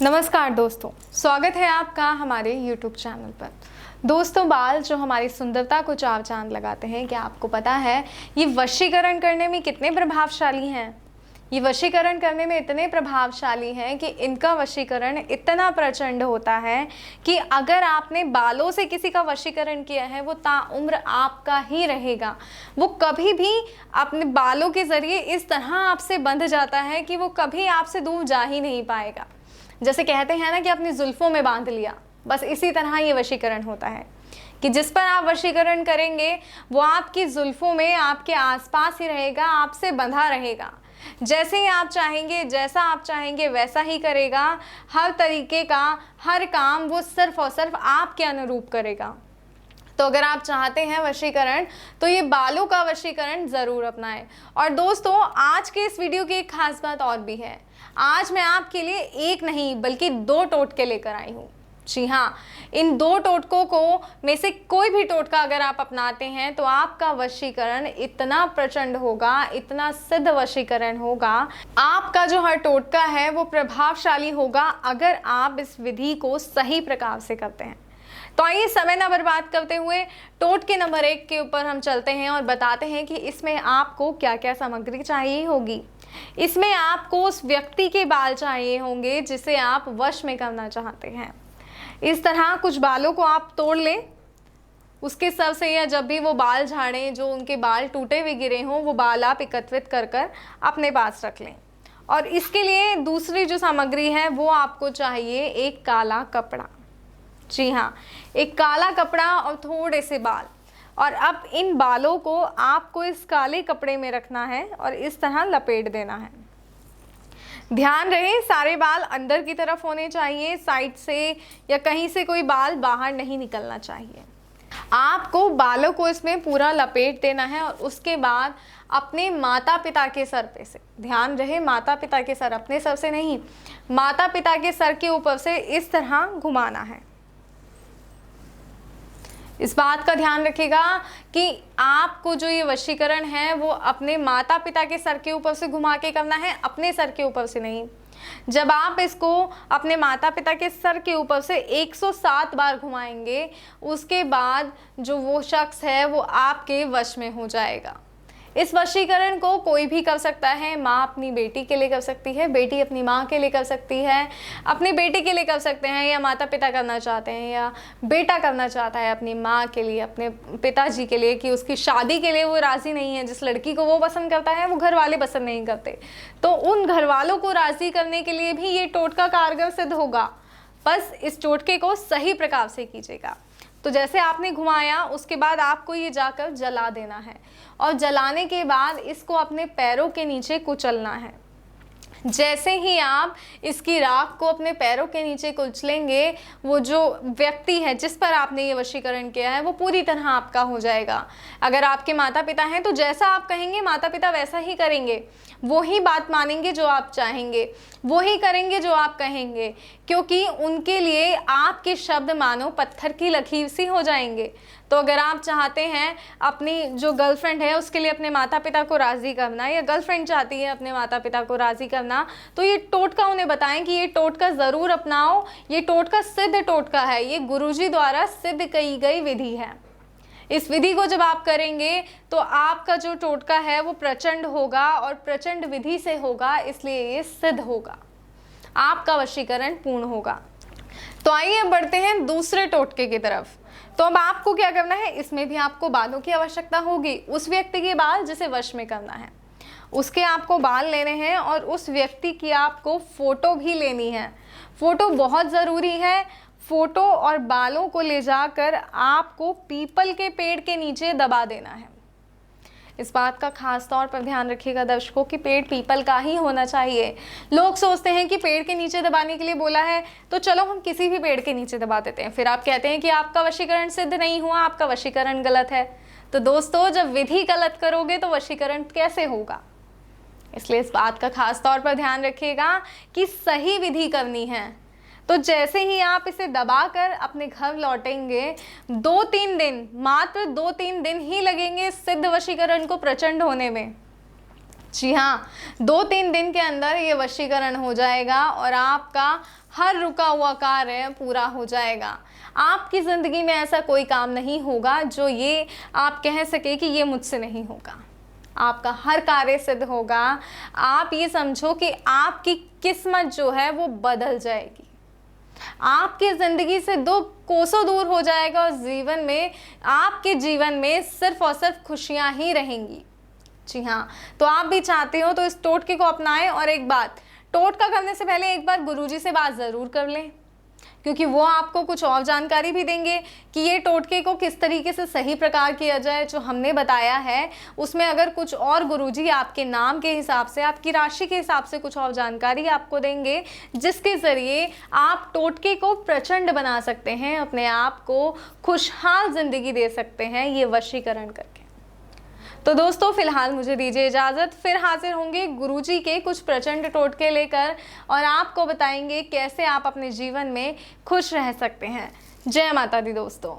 नमस्कार दोस्तों, स्वागत है आपका हमारे YouTube चैनल पर। दोस्तों, बाल जो हमारी सुंदरता को चार चांद लगाते हैं, क्या आपको पता है ये वशीकरण करने में कितने प्रभावशाली हैं? ये वशीकरण करने में इतने प्रभावशाली हैं कि इनका वशीकरण इतना प्रचंड होता है कि अगर आपने बालों से किसी का वशीकरण किया है, वो ताउम्र आपका ही रहेगा। वो कभी भी अपने बालों के ज़रिए इस तरह आपसे बंध जाता है कि वो कभी आपसे दूर जा ही नहीं पाएगा। जैसे कहते हैं ना कि अपनी जुल्फ़ों में बांध लिया, बस इसी तरह ये वशीकरण होता है कि जिस पर आप वशीकरण करेंगे वो आपकी जुल्फ़ों में, आपके आसपास ही रहेगा, आपसे बंधा रहेगा। जैसे ही आप चाहेंगे, जैसा आप चाहेंगे वैसा ही करेगा। हर तरीके का हर काम वो सिर्फ़ और सिर्फ आपके अनुरूप करेगा। तो अगर आप चाहते हैं वशीकरण, तो ये बालों का वशीकरण ज़रूर अपनाएं। और दोस्तों, आज के इस वीडियो की एक खास बात और भी है। आज मैं आपके लिए एक नहीं बल्कि दो टोटके लेकर आई हूँ। जी हाँ, इन दो टोटकों को में से कोई भी टोटका अगर आप अपनाते हैं तो आपका वशीकरण इतना प्रचंड होगा, इतना सिद्ध वशीकरण होगा। आपका जो हर टोटका है वो प्रभावशाली होगा अगर आप इस विधि को सही प्रकार से करते हैं। तो आइए समय ना बर्बाद करते हुए टोटके नंबर 1 के ऊपर हम चलते हैं और बताते हैं कि इसमें आपको क्या क्या सामग्री चाहिए होगी। इसमें आपको उस व्यक्ति के बाल चाहिए होंगे जिसे आप वश में करना चाहते हैं। इस तरह कुछ बालों को आप तोड़ लें, उसके सर से, या जब भी वो बाल झाड़ें, जो उनके बाल टूटे हुए गिरे हों, वो बाल आप एकत्रित कर कर अपने पास रख लें। और इसके लिए दूसरी जो सामग्री है वो आपको चाहिए एक काला कपड़ा। जी हाँ, एक काला कपड़ा और थोड़े से बाल। और अब इन बालों को आपको इस काले कपड़े में रखना है और इस तरह लपेट देना है। ध्यान रहे सारे बाल अंदर की तरफ होने चाहिए, साइड से या कहीं से कोई बाल बाहर नहीं निकलना चाहिए। आपको बालों को इसमें पूरा लपेट देना है और उसके बाद अपने माता पिता के सर पे से, ध्यान रहे माता पिता के सर, अपने सर से नहीं, माता पिता के सर के ऊपर से इस तरह घुमाना है। इस बात का ध्यान रखिएगा कि आपको जो ये वशीकरण है वो अपने माता पिता के सर के ऊपर से घुमा के करना है, अपने सर के ऊपर से नहीं। जब आप इसको अपने माता पिता के सर के ऊपर से 107 बार घुमाएंगे, उसके बाद जो वो शख्स है वो आपके वश में हो जाएगा। इस वशीकरण को कोई भी कर सकता है। माँ अपनी बेटी के लिए कर सकती है, बेटी अपनी माँ के लिए कर सकती है, अपनी बेटी के लिए कर सकते हैं, या माता पिता करना चाहते हैं, या बेटा करना चाहता है अपनी माँ के लिए, अपने पिताजी के लिए, कि उसकी शादी के लिए वो राज़ी नहीं है। जिस लड़की को वो पसंद करता है वो घर वाले पसंद नहीं करते, तो उन घर वालों को राज़ी करने के लिए भी ये टोटका कारगर सिद्ध होगा। बस इस टोटके को सही प्रकार से कीजिएगा। तो जैसे आपने घुमाया, उसके बाद आपको ये जाकर जला देना है और जलाने के बाद इसको अपने पैरों के नीचे कुचलना है। जैसे ही आप इसकी राख को अपने पैरों के नीचे कुचलेंगे, वो जो व्यक्ति है जिस पर आपने ये वशीकरण किया है वो पूरी तरह आपका हो जाएगा। अगर आपके माता पिता हैं तो जैसा आप कहेंगे माता पिता वैसा ही करेंगे, वो ही बात मानेंगे जो आप चाहेंगे, वो ही करेंगे जो आप कहेंगे, क्योंकि उनके लिए आपके शब्द मानो पत्थर की लकीर सी हो जाएंगे। तो अगर आप चाहते हैं अपनी जो गर्लफ्रेंड है उसके लिए अपने माता पिता को राज़ी करना, या गर्लफ्रेंड चाहती है अपने माता पिता को राज़ी करना, तो ये टोटका उन्हें बताएं कि ये टोटका ज़रूर अपनाओ। ये टोटका सिद्ध टोटका है, ये गुरुजी द्वारा सिद्ध की गई विधि है। इस विधि को जब आप करेंगे तो आपका जो टोटका है वो प्रचंड होगा और प्रचंड विधि से होगा, इसलिए ये सिद्ध होगा, आपका वशीकरण पूर्ण होगा। तो आइए बढ़ते हैं दूसरे टोटके की तरफ। तो अब आपको क्या करना है, इसमें भी आपको बालों की आवश्यकता होगी। उस व्यक्ति के बाल जिसे वश में करना है, उसके आपको बाल लेने हैं और उस व्यक्ति की आपको फ़ोटो भी लेनी है। फ़ोटो बहुत ज़रूरी है। फ़ोटो और बालों को ले जाकर आपको पीपल के पेड़ के नीचे दबा देना है। इस बात का खास तौर पर ध्यान रखिएगा दर्शकों कि पेड़ पीपल का ही होना चाहिए। लोग सोचते हैं कि पेड़ के नीचे दबाने के लिए बोला है तो चलो हम किसी भी पेड़ के नीचे दबा देते हैं, फिर आप कहते हैं कि आपका वशीकरण सिद्ध नहीं हुआ, आपका वशीकरण गलत है। तो दोस्तों, जब विधि गलत करोगे तो वशीकरण कैसे होगा? इसलिए इस बात का खास तौर पर ध्यान रखिएगा कि सही विधि करनी है। तो जैसे ही आप इसे दबाकर अपने घर लौटेंगे, 2-3 दिन, मात्र 2-3 दिन ही लगेंगे सिद्ध वशीकरण को प्रचंड होने में। जी हाँ, 2-3 दिन के अंदर ये वशीकरण हो जाएगा और आपका हर रुका हुआ कार्य पूरा हो जाएगा। आपकी ज़िंदगी में ऐसा कोई काम नहीं होगा जो ये आप कह सके कि ये मुझसे नहीं होगा। आपका हर कार्य सिद्ध होगा। आप ये समझो कि आपकी किस्मत जो है वो बदल जाएगी। आपकी ज़िंदगी से 2 कोसों दूर हो जाएगा और जीवन में, आपके जीवन में सिर्फ और सिर्फ खुशियाँ ही रहेंगी। जी हाँ, तो आप भी चाहते हो तो इस टोटके को अपनाएं। और एक बात, टोटका करने से पहले एक बार गुरुजी से बात ज़रूर कर लें, क्योंकि वो आपको कुछ और जानकारी भी देंगे कि ये टोटके को किस तरीके से सही प्रकार किया जाए। जो हमने बताया है उसमें अगर कुछ और गुरुजी आपके नाम के हिसाब से, आपकी राशि के हिसाब से कुछ और जानकारी आपको देंगे, जिसके ज़रिए आप टोटके को प्रचंड बना सकते हैं, अपने आप को खुशहाल ज़िंदगी दे सकते हैं ये वशीकरण करके। तो दोस्तों फिलहाल मुझे दीजिए इजाज़त, फिर हाजिर होंगे गुरुजी के कुछ प्रचंड टोटके लेकर और आपको बताएंगे कैसे आप अपने जीवन में खुश रह सकते हैं। जय माता दी दोस्तों।